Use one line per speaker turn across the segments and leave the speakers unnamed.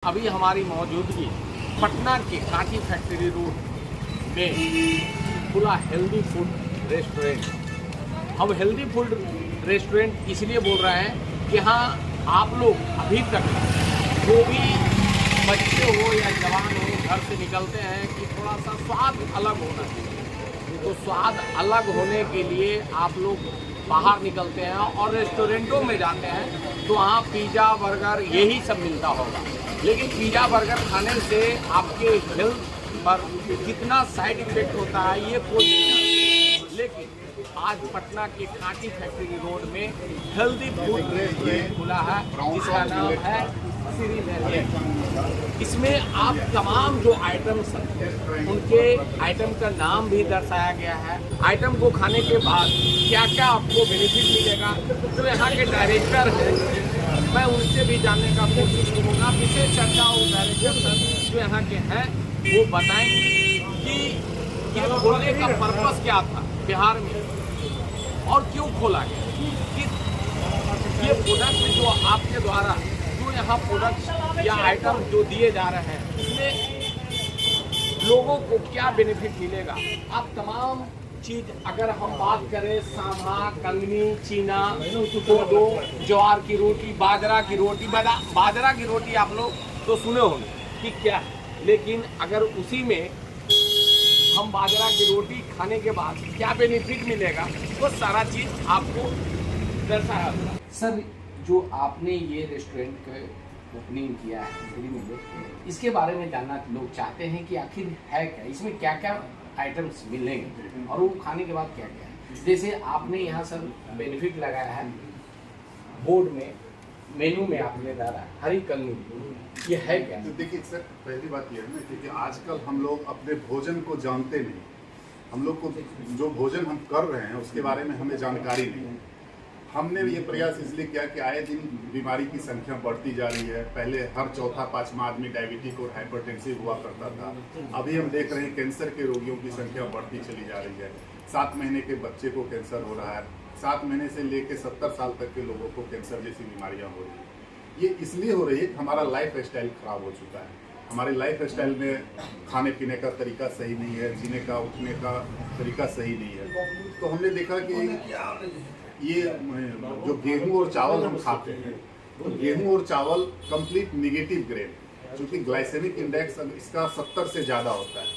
अभी हमारी मौजूदगी पटना के कांटी फैक्ट्री रोड में खुला हेल्दी फूड रेस्टोरेंट। हम हेल्दी फूड रेस्टोरेंट इसलिए बोल रहे हैं कि हाँ, आप लोग अभी तक जो भी बच्चे हो या जवान हो घर से निकलते हैं कि थोड़ा सा स्वाद अलग होना चाहिए, तो स्वाद अलग होने के लिए आप लोग बाहर निकलते हैं और रेस्टोरेंटों में जाते हैं तो वहाँ पिज़्ज़ा बर्गर यही सब मिलता होगा। लेकिन पिज़्ज़ा बर्गर खाने से आपके हेल्थ पर कितना साइड इफेक्ट होता है ये कोई नहीं जानता। लेकिन आज पटना के कांटी फैक्ट्री रोड में हेल्दी फूड रेस्टोरेंट खुला है जिसका नाम है श्री मिलेट। इसमें आप तमाम जो आइटम्स हैं उनके आइटम का नाम भी दर्शाया गया है। आइटम को खाने के बाद क्या क्या आपको बेनिफिट मिलेगा, तो यहाँ के डायरेक्टर हैं, मैं उनसे भी जानने का कोशिश करूँगा। विशेष चर्चा वो डायरेक्टर सर जो यहाँ के हैं वो बताएंगे कि ये खोलने का पर्पस क्या था बिहार में और क्यों खोला गया, कि ये प्रोडक्ट जो आपके द्वारा जो यहाँ प्रोडक्ट या आइटम जो दिए जा रहे हैं इसमें लोगों को क्या बेनिफिट मिलेगा। आप तमाम चीज़ अगर हम बात करें सांभा, कंगनी, चीना, कोदो, ज्वार की रोटी, बाजरा की रोटी, बाजरा की रोटी आप लोग तो सुने होंगे कि क्या है, लेकिन अगर उसी में हम बाजरा की रोटी खाने के बाद क्या बेनिफिट मिलेगा वो सारा चीज़ आपको दर्शाया होगा। सर, जो आपने ये रेस्टोरेंट का ओपनिंग किया है श्री मिलेट, इसके बारे में जानना लोग चाहते हैं कि आखिर है क्या, इसमें क्या क्या आइटम्स मिलेंगे और वो खाने के बाद क्या क्या है। जैसे आपने यहाँ सर बेनिफिट लगाया है बोर्ड में, मेन्यू में आपने डाला हरी कंगनी, ये है क्या?
तो देखिए सर, पहली बात यह है ना कि आजकल हम लोग अपने भोजन को जानते नहीं। हम लोग को जो भोजन हम कर रहे हैं उसके बारे में हमें जानकारी नहीं है। हमने ये प्रयास इसलिए किया कि आए दिन बीमारी की संख्या बढ़ती जा रही है। पहले हर चौथा पांचवा आदमी डायबिटिक और हाइपरटेंसिव हुआ करता था, अभी हम देख रहे हैं कैंसर के रोगियों की संख्या बढ़ती चली जा रही है। 7 महीने के बच्चे को कैंसर हो रहा है, 7 महीने से लेकर 70 साल तक के लोगों को कैंसर जैसी बीमारियां हो रही है। ये इसलिए हो रही है कि हमारा लाइफ स्टाइल खराब हो चुका है। हमारे लाइफ स्टाइल में खाने पीने का तरीका सही नहीं है, जीने का उठने का तरीका सही नहीं है। तो हमने देखा कि ये जो गेहूं और चावल हम खाते हैं, तो गेहूं और चावल कंप्लीट निगेटिव ग्रेन, क्योंकि ग्लाइसेमिक इंडेक्स इसका 70 से ज़्यादा होता है,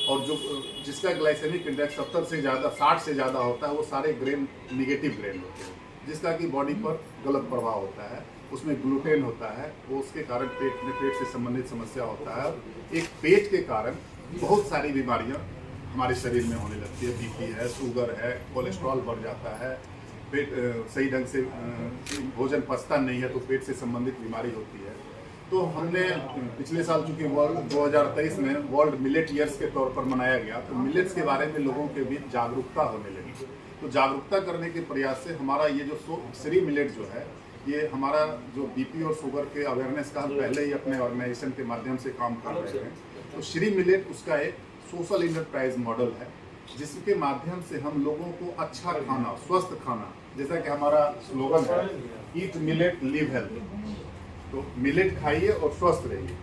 और जो जिसका ग्लाइसेमिक इंडेक्स 70 से ज़्यादा 60 से ज़्यादा होता है वो सारे ग्रेन निगेटिव ग्रेन होते हैं, जिसका कि बॉडी पर गलत प्रभाव होता है। उसमें ग्लूटेन होता है, वो उसके कारण पेट से संबंधित समस्या होता है। एक पेट के कारण बहुत सारी बीमारियां हमारे शरीर में होने लगती है। बीपी है, शुगर है, कोलेस्ट्रॉल बढ़ जाता है, पेट सही ढंग से भोजन पचता नहीं है तो पेट से संबंधित बीमारी होती है। तो हमने पिछले साल चूँकि 2023 में वर्ल्ड मिलेट ईयर्स के तौर पर मनाया गया, तो मिलेट्स के बारे में लोगों के बीच जागरूकता होने लगी। तो जागरूकता करने के प्रयास से हमारा ये जो श्री मिलेट जो है, ये हमारा जो बीपी और शुगर के अवेयरनेस का हम पहले ही अपने ऑर्गेनाइजेशन के माध्यम से काम कर रहे हैं। तो श्री मिलेट उसका एक सोशल इंटरप्राइज मॉडल है, जिसके माध्यम से हम लोगों को अच्छा खाना, स्वस्थ खाना, जैसा कि हमारा स्लोगन है ईट मिलेट लिव हेल्थ, तो मिलेट खाइए और स्वस्थ रहिए।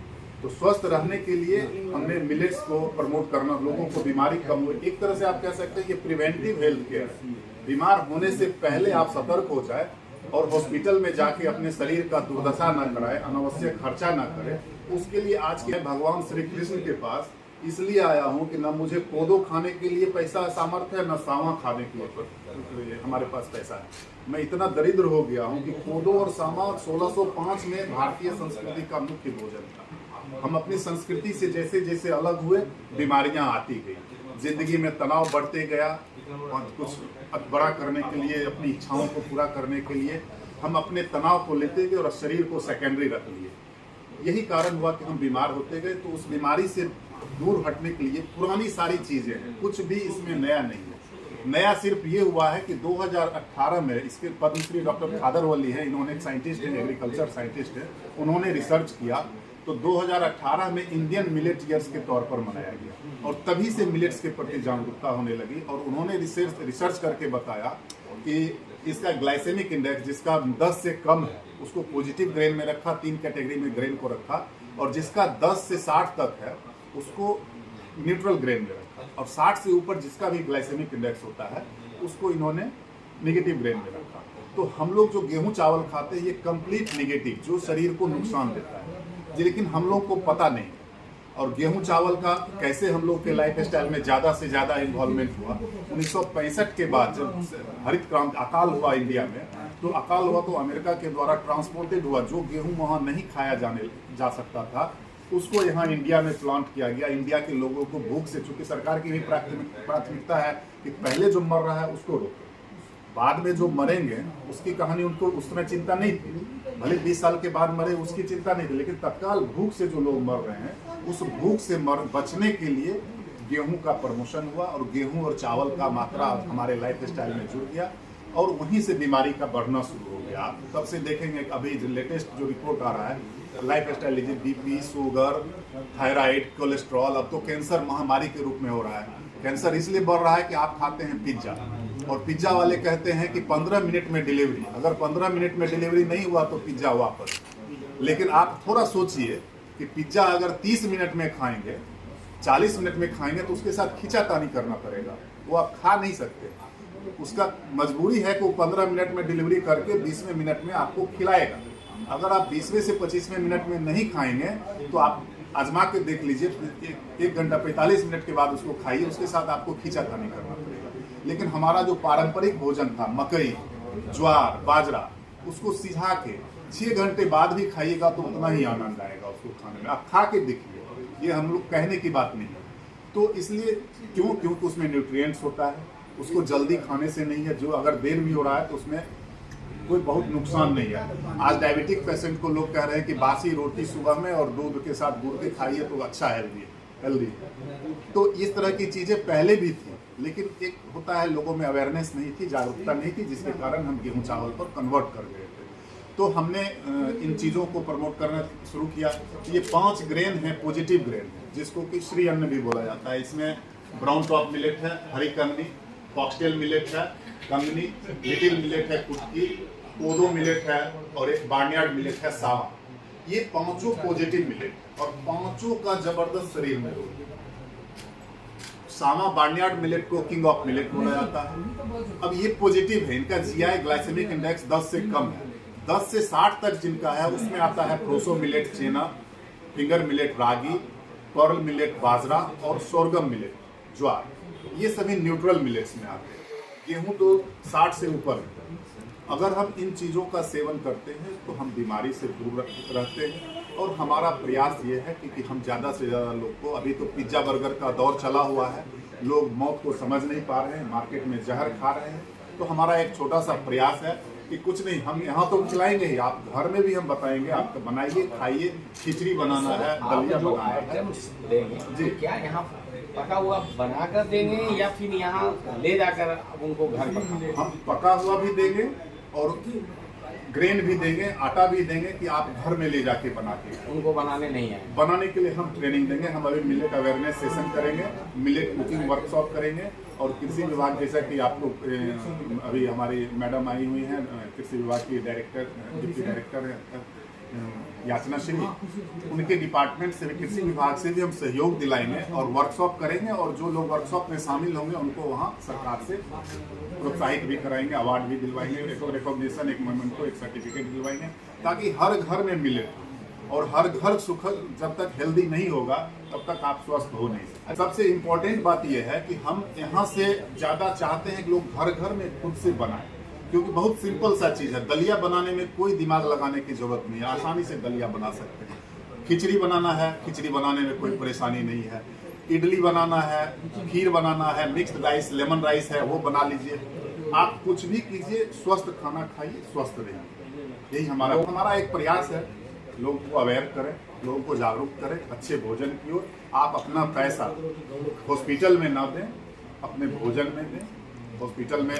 तो स्वस्थ रहने के लिए हमने मिलेट्स को प्रमोट करना, लोगों को बीमारी कम हो, एक तरह से आप कह सकते हैं ये प्रिवेंटिव हेल्थ केयर है। बीमार होने से पहले आप सतर्क हो जाए और हॉस्पिटल में जाके अपने शरीर का दुर्दशा न कराए, अनावश्यक खर्चा न करे। उसके लिए आज के भगवान श्री कृष्ण के पास इसलिए आया हूँ कि न मुझे कोदो खाने के लिए पैसा सामर्थ्य है, न सावा खाने के लिए हमारे पास पैसा है। मैं इतना दरिद्र हो गया हूँ कि कोदो और सावा 1605 में भारतीय संस्कृति का मुख्य भोजन था। हम अपनी संस्कृति से जैसे जैसे अलग हुए, बीमारियां आती गई, जिंदगी में तनाव बढ़ते गया, और कुछ बड़ा करने के लिए, अपनी इच्छाओं को पूरा करने के लिए हम अपने तनाव को लेते गए और शरीर को सेकेंडरी रख लिए। यही कारण हुआ कि हम बीमार होते गए। तो उस बीमारी से दूर हटने के लिए पुरानी सारी चीजें हैं, कुछ भी इसमें नया नहीं है। नया सिर्फ ये हुआ है कि 2018 में इसके पद्मश्री डॉक्टर खादरवली है, इन्होंने एक साइंटिस्ट है, एग्रीकल्चर साइंटिस्ट है, उन्होंने रिसर्च किया। तो 2018 में इंडियन मिलेट ईयर्स के तौर पर मनाया गया, और तभी से मिलेट्स के प्रति जागरूकता होने लगी। और उन्होंने रिसर्च करके बताया कि इसका ग्लाइसेमिक इंडेक्स जिसका 10 से कम है उसको पॉजिटिव ग्रेन में रखा, 3 कैटेगरी में ग्रेन को रखा, और जिसका 10 से 60 तक है उसको न्यूट्रल ग्रेन में रखा, और 60 से ऊपर जिसका भी ग्लाइसेमिक इंडेक्स होता है उसको इन्होंने नेगेटिव ग्रेन में रखा। तो हम लोग जो गेहूं चावल खाते हैं ये कंप्लीट नेगेटिव, जो शरीर को नुकसान देता है, लेकिन हम लोग को पता नहीं। और गेहूं चावल का कैसे हम लोग के लाइफ स्टाइल में ज़्यादा से ज़्यादा इन्वॉल्वमेंट हुआ 1965 के बाद, जब हरित क्रांति अकाल हुआ इंडिया में, तो अकाल हुआ तो अमेरिका के द्वारा ट्रांसपोर्टेड हुआ, जो गेहूं वहाँ नहीं खाया जा सकता था उसको यहाँ इंडिया में प्लांट किया गया। इंडिया के लोगों को भूख से, चूंकि सरकार की भी प्राथमिकता है कि पहले जो मर रहा है उसको रोके, बाद में जो मरेंगे उसकी कहानी उनको उस समय चिंता नहीं थी, भले 20 साल के बाद मरे उसकी चिंता नहीं थी, लेकिन तत्काल भूख से जो लोग मर रहे हैं उस भूख से बचने के लिए गेहूं का प्रमोशन हुआ, और गेहूं और चावल का मात्रा हमारे लाइफ स्टाइल में जुड़ गया, और वहीं से बीमारी का बढ़ना शुरू हो गया। आप तब से देखेंगे अभी लेटेस्ट जो रिपोर्ट आ रहा है लाइफ स्टाइल लीजिए, बीपी, शुगर, थायराइड, कोलेस्ट्रॉल, अब तो कैंसर महामारी के रूप में हो रहा है। कैंसर इसलिए बढ़ रहा है कि आप खाते हैं पिज्जा, और पिज्जा वाले कहते हैं कि 15 मिनट में डिलीवरी, अगर 15 मिनट में डिलीवरी नहीं हुआ तो पिज्जा वापस। लेकिन आप थोड़ा सोचिए कि पिज्जा अगर 30 मिनट में खाएंगे, 40 मिनट में खाएंगे तो उसके साथ खींचातानी करना पड़ेगा, वो आप खा नहीं सकते। उसका मजबूरी है कि वो 15 मिनट में डिलीवरी करके 20वें मिनट में आपको खिलाएगा। अगर आप 20वें से 25वें मिनट में नहीं खाएंगे तो आप आजमा के देख लीजिए, 1 घंटा 45 मिनट के बाद उसको खाइए, उसके साथ आपको खींचातानी करना पड़ेगा। लेकिन हमारा जो पारंपरिक भोजन था, मकई, ज्वार, बाजरा, उसको सिझा के 6 घंटे बाद भी खाइएगा तो उतना ही आनंद आएगा उसको खाने में। आप खा के देखिए, ये हम लोग कहने की बात नहीं है। तो इसलिए क्योंकि उसमें न्यूट्रिएंट्स होता है, उसको जल्दी खाने से नहीं है, जो अगर देर भी हो रहा है तो उसमें कोई बहुत नुकसान नहीं है। आज डायबिटिक पेशेंट को लोग कह रहे हैं कि बासी रोटी सुबह में और दूध के साथ गुड़ के खाइए तो अच्छा हेल्दी। तो इस तरह की चीज़ें पहले भी थी, लेकिन एक होता है लोगों में अवेयरनेस नहीं थी, जागरूकता नहीं थी, जिसके कारण हम गेहूं चावल पर कन्वर्ट कर गए थे। तो हमने इन चीज़ों को प्रमोट करना शुरू किया। ये 5 ग्रेन है, पॉजिटिव ग्रेन है, जिसको कि श्री अन्न भी बोला जाता है। इसमें ब्राउन टॉप मिलेट है, हरी कंगनी, फॉक्सटेल मिलेट है, कंगनी, लिटिल मिलेट है, कुटकी, कोदो मिलेट है, और एक बार्नयार्ड मिलेट है, सावा। ये 5 पॉजिटिव मिलेट और 5 का जबरदस्त शरीर में रोल। सावा बार्नयार्ड मिलेट को किंग ऑफ मिलेट बोला जाता है। अब ये पॉजिटिव है, इनका जीआई ग्लाइसेमिक इंडेक्स 10 से कम है। 10 से 60 तक जिनका है उसमें आता है प्रोसो मिलेट चेना, फिंगर मिलेट रागी, पर्ल मिलेट बाजरा, और सोरगम मिलेट ज्वार। ये सभी न्यूट्रल मिलेट्स में आते हैं। गेहूं तो 60 से ऊपर है। अगर हम इन चीज़ों का सेवन करते हैं तो हम बीमारी से दूर रहते हैं, और हमारा प्रयास ये है कि हम ज़्यादा से ज़्यादा लोग को, अभी तो पिज्ज़ा बर्गर का दौर चला हुआ है, लोग मौत को समझ नहीं पा रहे हैं, मार्केट में जहर खा रहे हैं। तो हमारा एक छोटा सा प्रयास है कि कुछ नहीं, हम यहाँ तो खिलाएंगे ही, आप घर में भी हम बताएंगे, आप बनाइए, खाइए। खिचड़ी बनाना है, दलिया बनाना है
जी, क्या यहाँ पका हुआ बनाकर देंगे या फिर यहाँ ले जाकर उनको घर पर?
हम पका हुआ भी देंगे और ग्रेन भी देंगे, आटा भी देंगे कि आप घर में ले जाके बना के।
उनको बनाने नहीं आए?
बनाने के लिए हम ट्रेनिंग देंगे। हम अभी मिलेट अवेयरनेस सेशन करेंगे, मिलेट कुकिंग वर्कशॉप करेंगे, और कृषि विभाग, जैसा कि आप लोग अभी हमारी मैडम आई हुई हैं, कृषि विभाग की डायरेक्टर, डिप्टी डायरेक्टर याचना श्री, उनके डिपार्टमेंट से भी, कृषि विभाग से भी हम सहयोग दिलाएंगे और वर्कशॉप करेंगे। और जो लोग वर्कशॉप में शामिल होंगे उनको वहाँ सरकार से प्रोत्साहित भी कराएंगे, अवार्ड भी दिलवाएंगे, एक रिकॉग्निशन, एक मोमेंटो, एक सर्टिफिकेट दिलवाएंगे, ताकि हर घर में मिले। और हर घर सुखद, जब तक हेल्दी नहीं होगा तब तक आप स्वस्थ हो नहीं सकते। सबसे इम्पोर्टेंट बात यह है कि हम यहाँ से ज़्यादा चाहते हैं कि लोग घर घर में खुद से बनाएं, क्योंकि बहुत सिंपल सा चीज़ है। दलिया बनाने में कोई दिमाग लगाने की जरूरत नहीं है, आसानी से दलिया बना सकते हैं। खिचड़ी बनाना है, खिचड़ी बनाने में कोई परेशानी नहीं है। इडली बनाना है, खीर बनाना है, मिक्स्ड राइस, लेमन राइस है, वो बना लीजिए। आप कुछ भी कीजिए, स्वस्थ खाना खाइए, स्वस्थ रहिए। यही हमारा एक प्रयास है। लोगों को अवेयर करें, लोगों को जागरूक करें अच्छे भोजन की ओर। आप अपना पैसा हॉस्पिटल में ना दें, अपने भोजन में दें। हॉस्पिटल में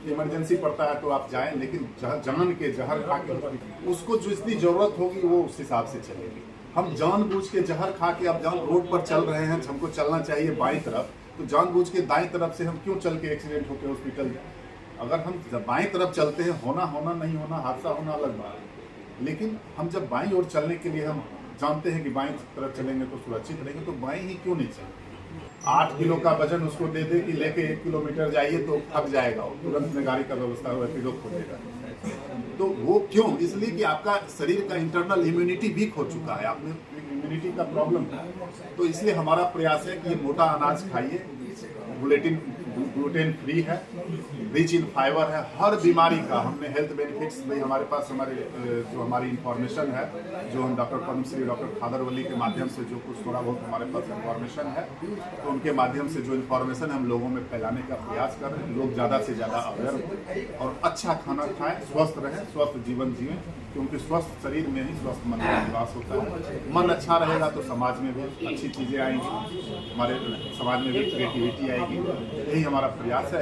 इमरजेंसी पड़ता है तो आप जाएं, लेकिन जान के जहर खा के उसको जितनी जरूरत होगी वो उस हिसाब से चलेगी। हम जानबूझ के जहर खा के, अब जहाँ रोड पर चल रहे हैं, हमको चलना चाहिए बाईं तरफ, तो जानबूझ के दाईं तरफ से हम क्यों चल के एक्सीडेंट होकर हॉस्पिटल जाए? अगर हम बाईं तरफ चलते हैं, होना नहीं होना, हादसा होना अलग बात है, लेकिन हम जब बाईं ओर चलने के लिए हम जानते हैं कि बाईं तरफ चलेंगे तो सुरक्षित रहेंगे, तो बाईं ही क्यों नहीं चलेंगे। 8 किलो का वजन उसको दे दे कि लेके 1 किलोमीटर जाइए तो थक जाएगा, तुरंत में गाड़ी का व्यवस्था रैपिडो खोलेगा। तो वो क्यों? इसलिए कि आपका शरीर का इंटरनल इम्यूनिटी वीक हो चुका है, आपने इम्यूनिटी का प्रॉब्लम है। तो इसलिए हमारा प्रयास है कि ये मोटा अनाज खाइए, ग्लूटेन फ्री है, रिच इन फाइबर है, हर बीमारी का हमने हेल्थ बेनिफिट्स भाई हमारे पास जो हमारी इंफॉर्मेशन है, जो हम डॉक्टर पद्मश्री डॉक्टर खादरवली के माध्यम से जो कुछ थोड़ा बहुत हमारे पास इंफॉर्मेशन है, तो उनके माध्यम से जो इंफॉर्मेशन हम लोगों में फैलाने का प्रयास कर रहे हैं। लोग ज़्यादा से ज़्यादा अवेयर हो और अच्छा खाना खाएं, स्वस्थ रहें, स्वस्थ जीवन जिएं, क्योंकि स्वस्थ शरीर में ही स्वस्थ मन का निवास होता है। मन अच्छा रहेगा तो समाज में भी अच्छी चीज़ें आएंगी, हमारे समाज में भी क्रिएटिविटी आएगी। यही हमारा प्रयास है।